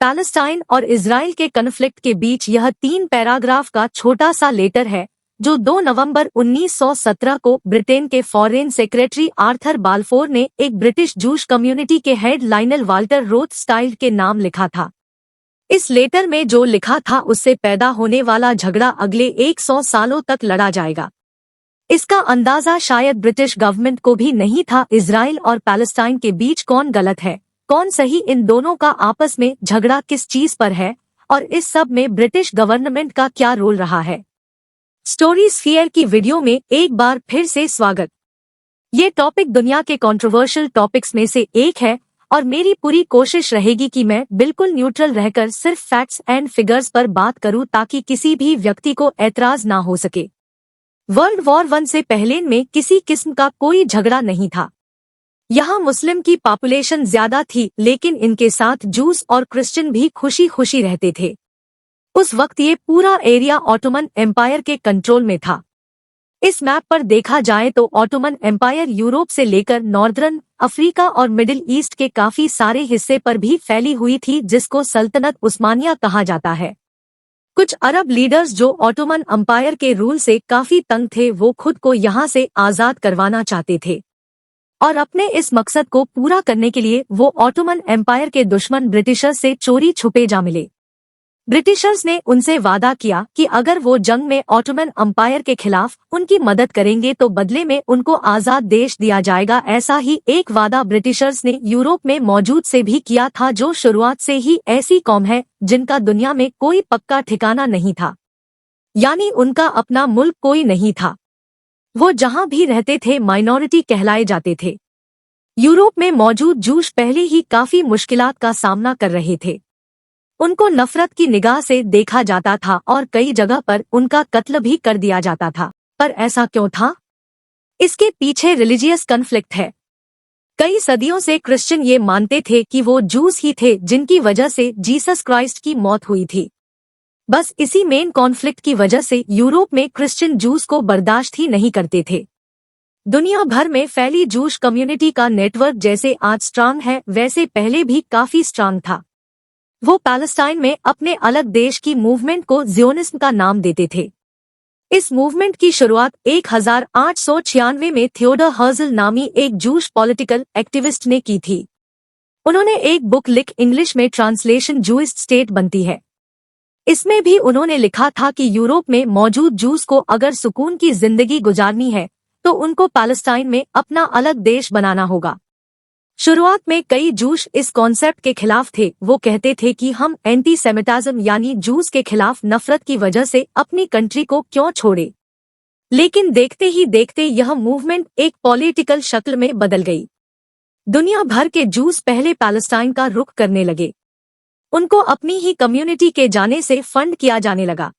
Palestine और Israel के conflict के बीच यह 3 पैराग्राफ का छोटा सा लेटर है जो 2 नवंबर 1917 को ब्रिटेन के फॉरेन सेक्रेटरी आर्थर बाल्फोर ने एक ब्रिटिश जूश कम्युनिटी के हेड लाइनल वाल्टर रोथस्टाइल्ड के नाम लिखा था। इस लेटर में जो लिखा था उससे पैदा होने वाला झगड़ा अगले 100 सालों तक लड़ा जाएगा। इसका अंदाजा शायद ब्रिटिश गवर्नमेंट को भी नहीं था। इजराइल और पैलेस्टाइन के बीच कौन गलत है कौन सही, इन दोनों का आपस में झगड़ा किस चीज पर है और इस सब में ब्रिटिश गवर्नमेंट का क्या रोल रहा है। स्टोरी स्फीयर की वीडियो में एक बार फिर से स्वागत। ये टॉपिक दुनिया के कंट्रोवर्शियल टॉपिक्स में से एक है और मेरी पूरी कोशिश रहेगी कि मैं बिल्कुल न्यूट्रल रहकर सिर्फ फैक्ट्स एंड फिगर्स पर बात करूं ताकि किसी भी व्यक्ति को ऐतराज ना हो सके। वर्ल्ड वॉर 1 से पहले में किसी किस्म का कोई झगड़ा नहीं था। यहाँ मुस्लिम की पॉपुलेशन ज्यादा थी लेकिन इनके साथ जूस और क्रिश्चियन भी खुशी खुशी रहते थे। उस वक्त ये पूरा एरिया ऑटोमन एम्पायर के कंट्रोल में था। इस मैप पर देखा जाए तो ऑटोमन एम्पायर यूरोप से लेकर नॉर्दर्न अफ्रीका और मिडिल ईस्ट के काफी सारे हिस्से पर भी फैली हुई थी जिसको सल्तनत उस्मानिया कहा जाता है। कुछ अरब लीडर्स जो ऑटोमन एम्पायर के रूल से काफी तंग थे वो खुद को यहाँ से आजाद करवाना चाहते थे और अपने इस मकसद को पूरा करने के लिए वो ऑटोमन एम्पायर के दुश्मन ब्रिटिशर्स से चोरी छुपे जा मिले। ब्रिटिशर्स ने उनसे वादा किया कि अगर वो जंग में ऑटोमन एम्पायर के खिलाफ उनकी मदद करेंगे तो बदले में उनको आजाद देश दिया जाएगा। ऐसा ही एक वादा ब्रिटिशर्स ने यूरोप में मौजूद से भी किया था जो शुरुआत से ही ऐसी कौम है जिनका दुनिया में कोई पक्का ठिकाना नहीं था, यानी उनका अपना मुल्क कोई नहीं था। वो जहां भी रहते थे माइनॉरिटी कहलाए जाते थे। यूरोप में मौजूद जूश पहले ही काफी मुश्किलात का सामना कर रहे थे। उनको नफरत की निगाह से देखा जाता था और कई जगह पर उनका कत्ल भी कर दिया जाता था। पर ऐसा क्यों था? इसके पीछे रिलीजियस कन्फ्लिक्ट है। कई सदियों से क्रिश्चियन ये मानते थे कि वो जूस ही थे जिनकी वजह से जीसस क्राइस्ट की मौत हुई थी। बस इसी मेन कॉन्फ्लिक्ट की वजह से यूरोप में क्रिश्चियन जूस को बर्दाश्त ही नहीं करते थे। दुनिया भर में फैली जूश कम्युनिटी का नेटवर्क जैसे आज स्ट्रांग है वैसे पहले भी काफी स्ट्रांग था। वो पैलेस्टाइन में अपने अलग देश की मूवमेंट को ज़ियोनिज्म का नाम देते थे। इस मूवमेंट की शुरुआत 1896 में थियोडर हर्जल नामी एक जूश पॉलिटिकल एक्टिविस्ट ने की थी। उन्होंने एक बुक लिख इंग्लिश में ट्रांसलेशन जूइश स्टेट बनती है। इसमें भी उन्होंने लिखा था कि यूरोप में मौजूद जूस को अगर सुकून की जिंदगी गुजारनी है तो उनको पैलेस्टाइन में अपना अलग देश बनाना होगा। शुरुआत में कई जूश इस कॉन्सेप्ट के खिलाफ थे। वो कहते थे कि हम एंटी सेमिटिज्म यानी जूस के खिलाफ नफरत की वजह से अपनी कंट्री को क्यों छोड़े। लेकिन देखते ही देखते यह मूवमेंट एक पॉलिटिकल शक्ल में बदल गई। दुनिया भर के जूस पहले पैलेस्टाइन का रुख करने लगे। उनको अपनी ही कम्युनिटी के जाने से फंड किया जाने लगा।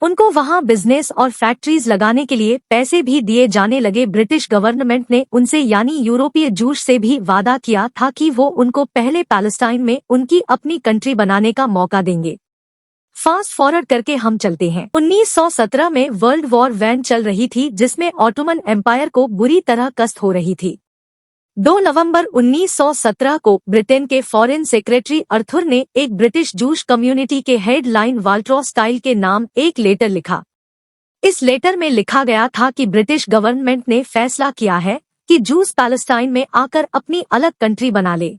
उनको वहां बिजनेस और फैक्ट्रीज लगाने के लिए पैसे भी दिए जाने लगे। ब्रिटिश गवर्नमेंट ने उनसे यानी यूरोपीय जूश से भी वादा किया था कि वो उनको पहले पैलेस्टाइन में उनकी अपनी कंट्री बनाने का मौका देंगे। फास्ट फॉरवर्ड करके हम चलते हैं। 1917 में वर्ल्ड वॉर 1 चल रही थी जिसमें ऑटोमन एम्पायर को बुरी तरह कष्ट हो रही थी। 2 नवंबर 1917 को ब्रिटेन के फॉरेन सेक्रेटरी अर्थर ने एक ब्रिटिश जूश कम्युनिटी के हेड लाइन वाल्टर रोथस्टाइल्ड के नाम एक लेटर लिखा। इस लेटर में लिखा गया था कि ब्रिटिश गवर्नमेंट ने फैसला किया है कि जूस पैलेस्टाइन में आकर अपनी अलग कंट्री बना ले।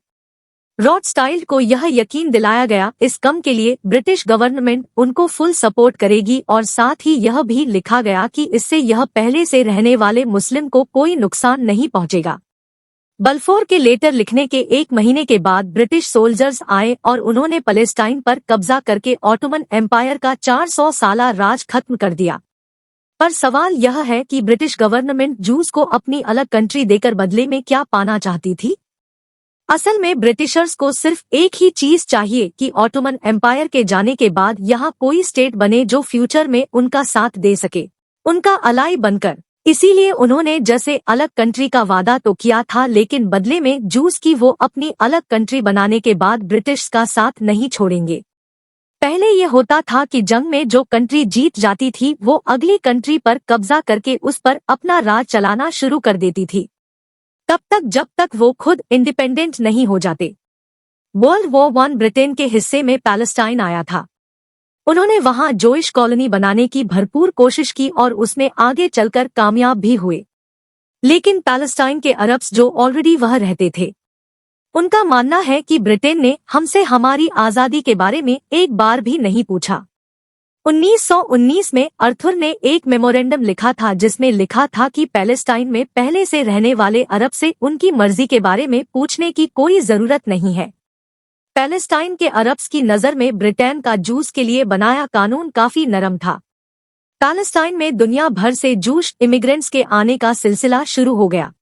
रोथस्टाइल्ड को यह यकीन दिलाया गया इस कम के लिए ब्रिटिश गवर्नमेंट उनको फुल सपोर्ट करेगी और साथ ही यह भी लिखा गया कि इससे यह पहले से रहने वाले मुस्लिम को कोई नुकसान नहीं पहुंचेगा। बल्फोर के लेटर लिखने के 1 महीने के बाद ब्रिटिश सोल्जर्स आए और उन्होंने पैलेस्टाइन पर कब्जा करके ऑटोमन एम्पायर का 400 साला राज खत्म कर दिया। पर सवाल यह है कि ब्रिटिश गवर्नमेंट जूस को अपनी अलग कंट्री देकर बदले में क्या पाना चाहती थी? असल में ब्रिटिशर्स को सिर्फ एक ही चीज चाहिए कि ऑटोमन एम्पायर के जाने के बाद यहाँ कोई स्टेट बने जो फ्यूचर में उनका साथ दे सके, उनका अलाई बनकर। इसीलिए उन्होंने जैसे अलग कंट्री का वादा तो किया था लेकिन बदले में जूस की वो अपनी अलग कंट्री बनाने के बाद ब्रिटिश का साथ नहीं छोड़ेंगे। पहले ये होता था कि जंग में जो कंट्री जीत जाती थी वो अगली कंट्री पर कब्जा करके उस पर अपना राज चलाना शुरू कर देती थी, तब तक जब तक वो खुद इंडिपेंडेंट नहीं हो जाते। वर्ल्ड वॉर 1 ब्रिटेन के हिस्से में पैलेस्टाइन आया था। उन्होंने वहां जोइश कॉलोनी बनाने की भरपूर कोशिश की और उसमें आगे चलकर कामयाब भी हुए। लेकिन पैलेस्टाइन के अरब्स जो ऑलरेडी वह रहते थे, उनका मानना है कि ब्रिटेन ने हमसे हमारी आजादी के बारे में एक बार भी नहीं पूछा। 1919 में अर्थर ने एक मेमोरेंडम लिखा था जिसमें लिखा था कि पैलेस्टाइन में पहले से रहने वाले अरब से उनकी मर्जी के बारे में पूछने की कोई जरूरत नहीं है। पैलेस्टाइन के अरब्स की नजर में ब्रिटेन का जूस के लिए बनाया कानून काफी नरम था। पैलेस्टाइन में दुनिया भर से जूश इमिग्रेंट्स के आने का सिलसिला शुरू हो गया।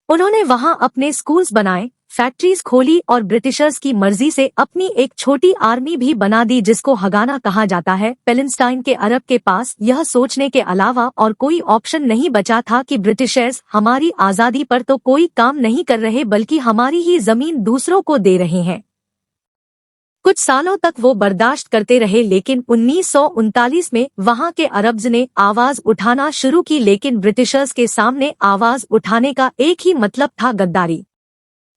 उन्होंने वहां अपने स्कूल्स बनाए, फैक्ट्रीज खोली और ब्रिटिशर्स की मर्जी से अपनी एक छोटी आर्मी भी बना दी जिसको हगाना कहा जाता है। पैलेस्टाइन के अरब के पास यह सोचने के अलावा और कोई ऑप्शन नहीं बचा था कि ब्रिटिशर्स हमारी आजादी पर तो कोई काम नहीं कर रहे बल्कि हमारी ही जमीन दूसरों को दे रहे हैं। कुछ सालों तक वो बर्दाश्त करते रहे, लेकिन 1939 में वहां के अरब्स ने आवाज उठाना शुरू की। लेकिन ब्रिटिशर्स के सामने आवाज उठाने का एक ही मतलब था, गद्दारी।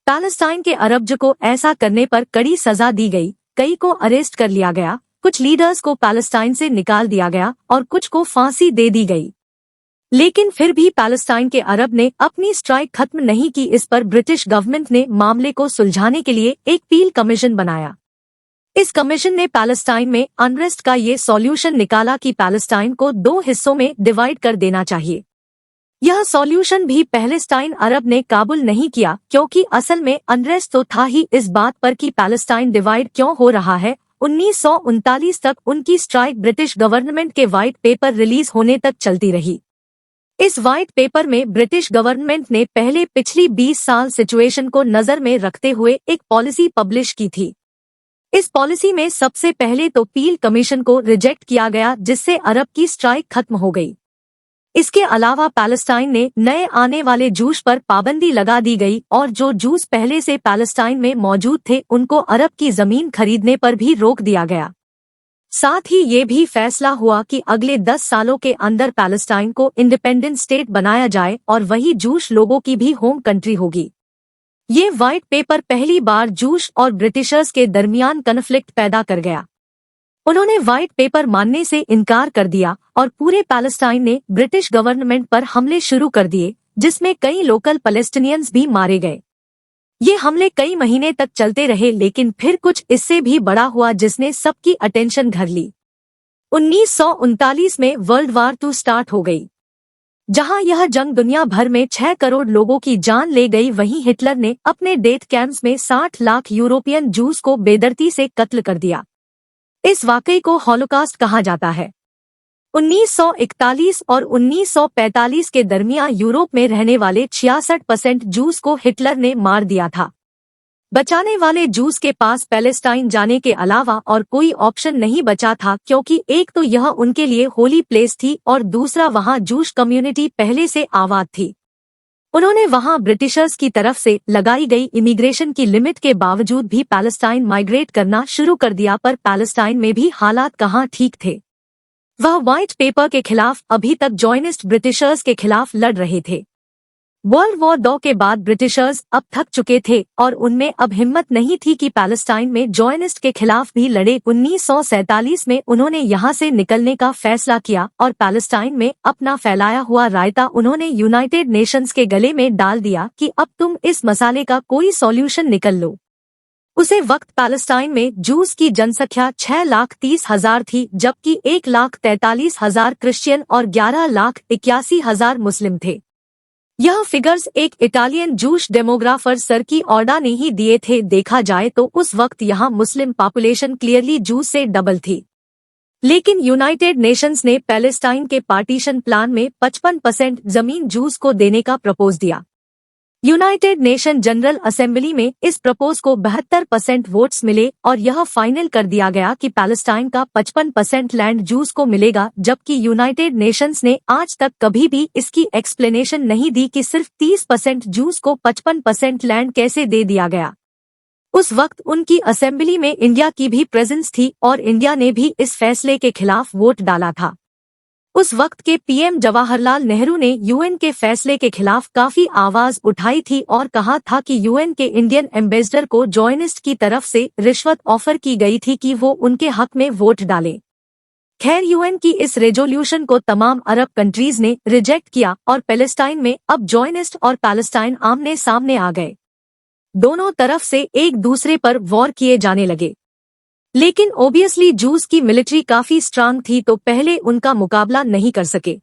पैलेस्टाइन के अरब्ज को ऐसा करने पर कड़ी सजा दी गई, कई को अरेस्ट कर लिया गया, कुछ लीडर्स को पैलेस्टाइन से निकाल दिया गया और कुछ को फांसी दे दी गई। लेकिन फिर भी पैलेस्टाइन के अरब ने अपनी स्ट्राइक खत्म नहीं की। इस पर ब्रिटिश गवर्नमेंट ने मामले को सुलझाने के लिए एक पील कमीशन बनाया। इस कमीशन ने पैलेस्टाइन में अनरेस्ट का ये सॉल्यूशन निकाला कि पैलेस्टाइन को 2 हिस्सों में डिवाइड कर देना चाहिए। यह सॉल्यूशन भी पैलेस्टाइन अरब ने काबुल नहीं किया, क्योंकि असल में अनरेस्ट तो था ही इस बात पर कि पैलेस्टाइन डिवाइड क्यों हो रहा है। 1939 तक उनकी स्ट्राइक ब्रिटिश गवर्नमेंट के व्हाइट पेपर रिलीज होने तक चलती रही। इस व्हाइट पेपर में ब्रिटिश गवर्नमेंट ने पहले पिछली 20 साल सिचुएशन को नजर में रखते हुए एक पॉलिसी पब्लिश की थी। इस पॉलिसी में सबसे पहले तो पील कमीशन को रिजेक्ट किया गया, जिससे अरब की स्ट्राइक खत्म हो गई। इसके अलावा पैलेस्टाइन ने नए आने वाले जूस पर पाबंदी लगा दी गई और जो जूस पहले से पैलेस्टाइन में मौजूद थे उनको अरब की जमीन खरीदने पर भी रोक दिया गया। साथ ही ये भी फैसला हुआ कि अगले 10 सालों के अंदर पैलेस्टाइन को इंडिपेंडेंट स्टेट बनाया जाए और वही जूस लोगों की भी होम कंट्री होगी। ये व्हाइट पेपर पहली बार जूस और ब्रिटिशर्स के दरमियान कन्फ्लिक्ट पैदा कर गया। उन्होंने व्हाइट पेपर मानने से इनकार कर दिया और पूरे पैलेस्टाइन ने ब्रिटिश गवर्नमेंट पर हमले शुरू कर दिए, जिसमें कई लोकल पैलेस्टीनियंस भी मारे गए। ये हमले कई महीने तक चलते रहे, लेकिन फिर कुछ इससे भी बड़ा हुआ जिसने सबकी अटेंशन घर ली। 1939 में वर्ल्ड वॉर 2 स्टार्ट हो गई। जहां यह जंग दुनिया भर में 6 करोड़ लोगों की जान ले गई, वहीं हिटलर ने अपने डेथ कैंप्स में 60 लाख यूरोपियन जूस को बेदर्दी से कत्ल कर दिया। इस वाकई को हॉलोकॉस्ट कहा जाता है। 1941 और 1945 के दरमियान यूरोप में रहने वाले 66% जूस को हिटलर ने मार दिया था। बचाने वाले जूस के पास पैलेस्टाइन जाने के अलावा और कोई ऑप्शन नहीं बचा था, क्योंकि एक तो यह उनके लिए होली प्लेस थी और दूसरा वहां जूस कम्युनिटी पहले से आबाद थी। उन्होंने वहां ब्रिटिशर्स की तरफ से लगाई गई इमिग्रेशन की लिमिट के बावजूद भी पैलेस्टाइन माइग्रेट करना शुरू कर दिया, पर पैलेस्टाइन में भी हालात कहाँ ठीक थे। वह व्हाइट पेपर के खिलाफ अभी तक जॉइनिस्ट ब्रिटिशर्स के खिलाफ लड़ रहे थे। वर्ल्ड वॉर 2 के बाद ब्रिटिशर्स अब थक चुके थे और उनमें अब हिम्मत नहीं थी कि पैलेस्टाइन में जॉइनिस्ट के खिलाफ भी लड़े। 1947 में उन्होंने यहां से निकलने का फैसला किया और पैलेस्टाइन में अपना फैलाया हुआ रायता उन्होंने यूनाइटेड नेशंस के गले में डाल दिया कि अब तुम इस मसाले का कोई सॉल्यूशन निकल लो। उसे वक्त पैलेस्टाइन में जूस की जनसंख्या 6,30,000 थी, जबकि 1,43,000 क्रिश्चियन और 11,81,000 मुस्लिम थे। यह फिगर्स एक इटालियन जूश डेमोग्राफर सर्की ऑर्डा ने ही दिए थे। देखा जाए तो उस वक्त यहाँ मुस्लिम पॉपुलेशन क्लियरली जूस से डबल थी। लेकिन यूनाइटेड नेशंस ने पैलेस्टाइन के पार्टीशन प्लान में 55% जमीन जूस को देने का प्रपोज दिया। यूनाइटेड नेशन जनरल असेंबली में इस प्रपोज को 72% वोट्स मिले और यह फाइनल कर दिया गया कि पैलेस्टाइन का 55% लैंड जूस को मिलेगा, जबकि यूनाइटेड नेशंस ने आज तक कभी भी इसकी एक्सप्लेनेशन नहीं दी कि सिर्फ 30% जूस को 55% लैंड कैसे दे दिया गया। उस वक्त उनकी असेंबली में इंडिया की भी प्रेजेंस थी और इंडिया ने भी इस फैसले के खिलाफ वोट डाला था। उस वक्त के पीएम जवाहरलाल नेहरू ने यूएन के फैसले के खिलाफ काफी आवाज उठाई थी और कहा था कि यूएन के इंडियन एम्बेसडर को जॉयनिस्ट की तरफ से रिश्वत ऑफर की गई थी कि वो उनके हक में वोट डाले। खैर, यूएन की इस रेजोल्यूशन को तमाम अरब कंट्रीज ने रिजेक्ट किया और पैलेस्टाइन में अब जॉयनिस्ट और पैलेस्टाइन आमने सामने आ गए। दोनों तरफ से एक दूसरे पर वॉर किए जाने लगे। लेकिन ओबियसली जूस की मिलिट्री काफी स्ट्रांग थी तो पहले उनका मुकाबला नहीं कर सके।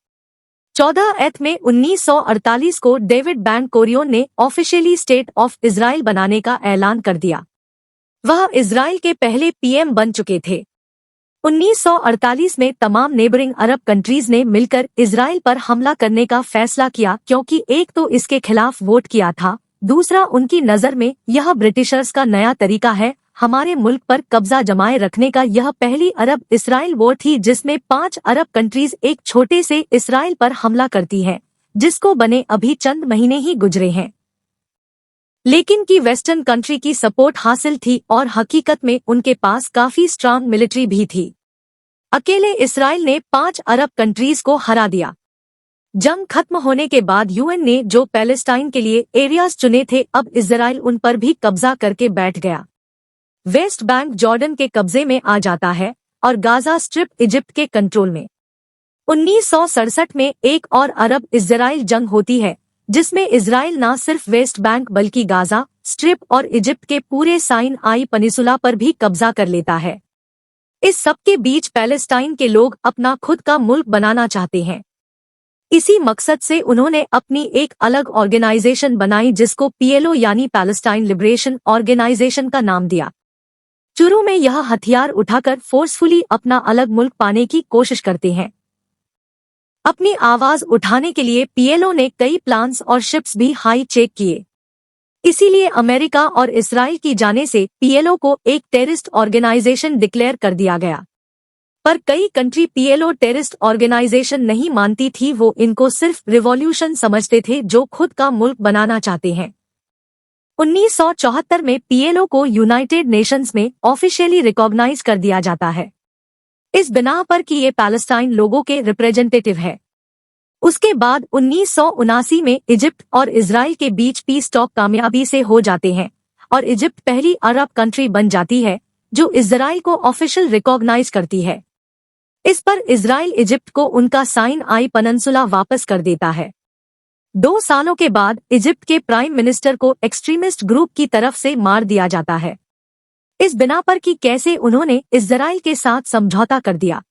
14 में 1948 को डेविड बेन गोरियोन ने ऑफिशियली स्टेट ऑफ इजराइल बनाने का ऐलान कर दिया। वह इजराइल के पहले पीएम बन चुके थे। 1948 में तमाम नेबरिंग अरब कंट्रीज ने मिलकर इजराइल पर हमला करने का फैसला किया, क्योंकि एक तो इसके खिलाफ वोट किया था, दूसरा उनकी नजर में यह ब्रिटिशर्स का नया तरीका है हमारे मुल्क पर कब्जा जमाए रखने का। यह पहली अरब इसराइल वॉर थी जिसमें 5 अरब कंट्रीज एक छोटे से इसराइल पर हमला करती है, जिसको बने अभी चंद महीने ही गुजरे हैं। लेकिन की वेस्टर्न कंट्री की सपोर्ट हासिल थी और हकीकत में उनके पास काफी स्ट्रांग मिलिट्री भी थी। अकेले इसराइल ने 5 अरब कंट्रीज को हरा दिया। जंग खत्म होने के बाद यूएन ने जो पैलेस्टाइन के लिए एरियाज चुने थे, अब इजराइल उन पर भी कब्जा करके बैठ गया। वेस्ट बैंक जॉर्डन के कब्जे में आ जाता है और गाजा स्ट्रिप इजिप्ट के कंट्रोल में। 1967 में एक और अरब इजराइल जंग होती है, जिसमें इजराइल न सिर्फ वेस्ट बैंक बल्कि गाजा स्ट्रिप और इजिप्ट के पूरे साइनाई पनिसुला पर भी कब्जा कर लेता है। इस सब के बीच पैलेस्टाइन के लोग अपना खुद का मुल्क बनाना चाहते हैं। इसी मकसद से उन्होंने अपनी एक अलग ऑर्गेनाइजेशन बनाई जिसको पीएलओ यानी पैलेस्टाइन लिबरेशन ऑर्गेनाइजेशन का नाम दिया। शुरू में यह हथियार उठाकर फोर्सफुली अपना अलग मुल्क पाने की कोशिश करते हैं। अपनी आवाज उठाने के लिए पीएलओ ने कई प्लान्स और शिप्स भी हाई चेक किए। इसीलिए अमेरिका और इसराइल की जाने से पीएलओ को एक टेररिस्ट ऑर्गेनाइजेशन डिक्लेयर कर दिया गया। पर कई कंट्री पीएलओ टेररिस्ट ऑर्गेनाइजेशन नहीं मानती थी, वो इनको सिर्फ रिवॉल्यूशन समझते थे जो खुद का मुल्क बनाना चाहते हैं। 1974 में पीएलओ को यूनाइटेड नेशंस में ऑफिशियली रिकॉग्नाइज कर दिया जाता है, इस बिना पर कि ये पैलेस्टाइन लोगों के रिप्रेजेंटेटिव है। उसके बाद 1979 में इजिप्ट और इजराइल के बीच पीस टॉक कामयाबी से हो जाते हैं और इजिप्ट पहली अरब कंट्री बन जाती है जो इजराइल को ऑफिशियल रिकॉग्नाइज करती है। इस पर इजराइल इजिप्ट को उनका साइनाई पेनिनसुला वापस कर देता है। 2 सालों के बाद इजिप्ट के प्राइम मिनिस्टर को एक्सट्रीमिस्ट ग्रुप की तरफ से मार दिया जाता है, इस बिना पर कि कैसे उन्होंने इजराइल के साथ समझौता कर दिया।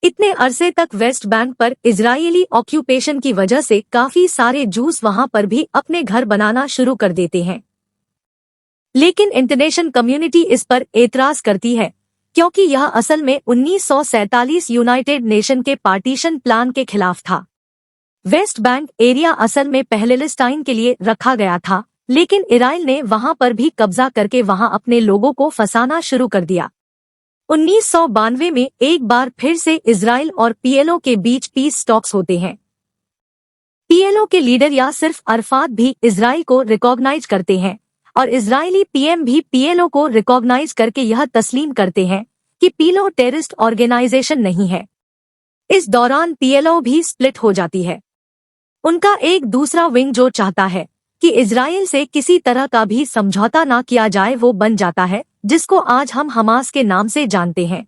इतने अरसे तक वेस्ट बैंक पर इजरायली ऑक्यूपेशन की वजह से काफी सारे जूस वहां पर भी अपने घर बनाना शुरू कर देते हैं। लेकिन इंटरनेशनल कम्युनिटी इस पर एतराज करती है, क्योंकि यह असल में 1947 यूनाइटेड नेशन के पार्टीशन प्लान के खिलाफ था। वेस्ट बैंक एरिया असल में पैलेस्टाइन के लिए रखा गया था, लेकिन इजराइल ने वहां पर भी कब्जा करके वहां अपने लोगों को फंसाना शुरू कर दिया। 1992 में एक बार फिर से इजराइल और पीएलओ के बीच पीस टॉक्स होते हैं। पीएलओ के लीडर या सिर्फ अरफात भी इजराइल को रिकॉग्नाइज करते हैं और इजरायली पीएम भी पीएलओ को रिकॉग्नाइज करके यह तस्लीम करते हैं कि पीएलओ टेररिस्ट ऑर्गेनाइजेशन नहीं है। इस दौरान पीएलओ भी स्प्लिट हो जाती है। उनका एक दूसरा विंग जो चाहता है कि इजराइल से किसी तरह का भी समझौता ना किया जाए, वो बन जाता है, जिसको आज हम हमास के नाम से जानते हैं।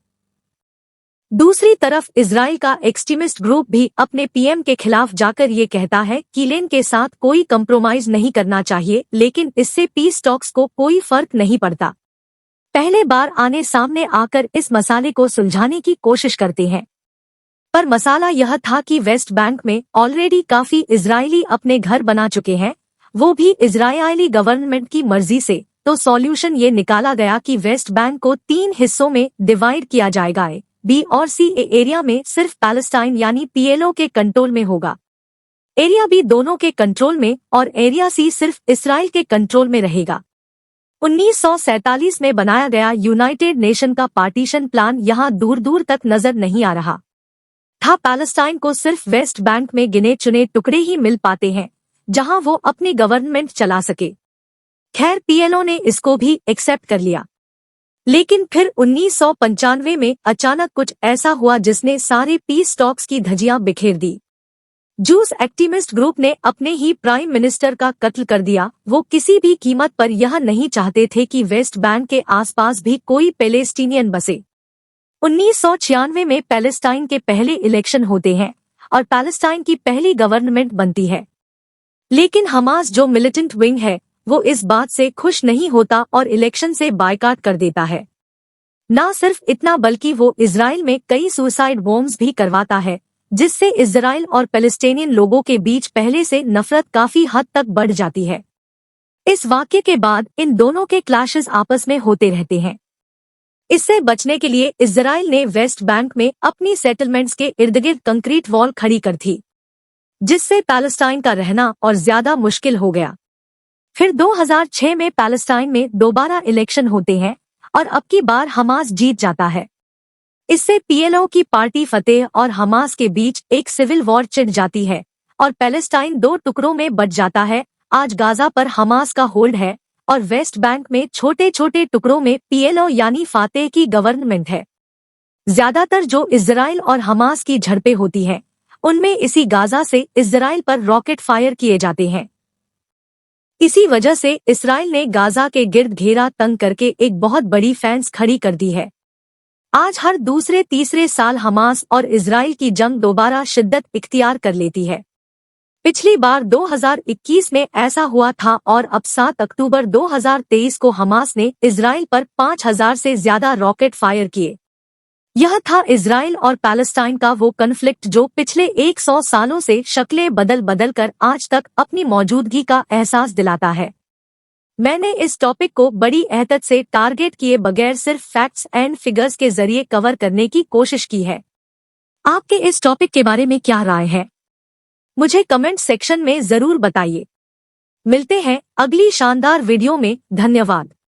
दूसरी तरफ इजराइल का एक्सट्रीमिस्ट ग्रुप भी अपने पीएम के खिलाफ जाकर ये कहता है कि लेन के साथ कोई कंप्रोमाइज नहीं करना चाहिए, लेकिन इससे पीस टॉक्स को कोई फर्क नहीं पड़ता। पहले बार आने सामने आकर इस मसाले को सुलझाने की कोशिश करते हैं, पर मसाला यह था कि वेस्ट बैंक में ऑलरेडी काफी इजरायली अपने घर बना चुके हैं, वो भी इजरायली गवर्नमेंट की मर्जी से। तो सॉल्यूशन ये निकाला गया कि वेस्ट बैंक को 3 हिस्सों में डिवाइड किया जाएगा। ए, बी और सी एरिया में सिर्फ पैलेस्टाइन यानी पीएलओ के कंट्रोल में होगा, एरिया बी दोनों के कंट्रोल में और एरिया सी सिर्फ इसराइल के कंट्रोल में रहेगा। 1947 में बनाया गया यूनाइटेड नेशन का पार्टीशन प्लान यहाँ दूर दूर तक नजर नहीं आ रहा था। पैलेस्टाइन को सिर्फ वेस्ट बैंक में गिने चुने टुकड़े ही मिल पाते हैं जहां वो अपनी गवर्नमेंट चला सके। खैर, पीएलओ ने इसको भी एक्सेप्ट कर लिया, लेकिन फिर 1995 में अचानक कुछ ऐसा हुआ जिसने सारे पीस टॉक्स की धज्जियां बिखेर दी। जूस एक्टिविस्ट ग्रुप ने अपने ही प्राइम मिनिस्टर का कत्ल कर दिया। वो किसी भी कीमत पर यह नहीं चाहते थे कि वेस्ट बैंक के आसपास भी कोई पैलेस्टीनियन बसे। 1996 में पैलेस्टाइन के पहले इलेक्शन होते हैं और पैलेस्टाइन की पहली गवर्नमेंट बनती है। लेकिन हमास जो मिलिटेंट विंग है वो इस बात से खुश नहीं होता और इलेक्शन से बायकॉट कर देता है। न सिर्फ इतना बल्कि वो इजराइल में कई सुसाइड बॉम्ब्स भी करवाता है, जिससे इजराइल और पैलेस्टीनियन लोगों के बीच पहले से नफरत काफी हद तक बढ़ जाती है। इस वाकये के बाद इन दोनों के क्लैशेस आपस में होते रहते हैं। इससे बचने के लिए इजराइल ने वेस्ट बैंक में अपनी सेटलमेंट्स के इर्द-गिर्द कंक्रीट वॉल खड़ी कर थी, जिससे पैलेस्टाइन का रहना और ज्यादा मुश्किल हो गया। फिर 2006 में पैलेस्टाइन में दोबारा इलेक्शन होते हैं और अब की बार हमास जीत जाता है। इससे पीएलओ की पार्टी फतेह और हमास के बीच एक सिविल वॉर छिड़ जाती है और पैलेस्टाइन दो टुकड़ों में बंट जाता है। आज गाजा पर हमास का होल्ड है और वेस्ट बैंक में छोटे छोटे टुकड़ों में पीएलओ यानी फातेह की गवर्नमेंट है। ज्यादातर जो इजराइल और हमास की झड़पें होती हैं, उनमें इसी गाजा से इजराइल पर रॉकेट फायर किए जाते हैं। इसी वजह से इजराइल ने गाजा के गिर्द घेरा तंग करके एक बहुत बड़ी फेंस खड़ी कर दी है। आज हर दूसरे तीसरे साल हमास और इजराइल की जंग दोबारा शिद्दत इख्तियार कर लेती है। पिछली बार 2021 में ऐसा हुआ था और अब 7 अक्टूबर 2023 को हमास ने इजराइल पर 5000 से ज्यादा रॉकेट फायर किए। यह था इजराइल और पैलेस्टाइन का वो कन्फ्लिक्ट जो पिछले 100 सालों से शक्लें बदल बदल कर आज तक अपनी मौजूदगी का एहसास दिलाता है। मैंने इस टॉपिक को बड़ी एहतियात से टारगेट किए बगैर सिर्फ फैक्ट्स एंड फिगर्स के जरिए कवर करने की कोशिश की है। आपके इस टॉपिक के बारे में क्या राय है, मुझे कमेंट सेक्शन में जरूर बताइए। मिलते हैं अगली शानदार वीडियो में। धन्यवाद।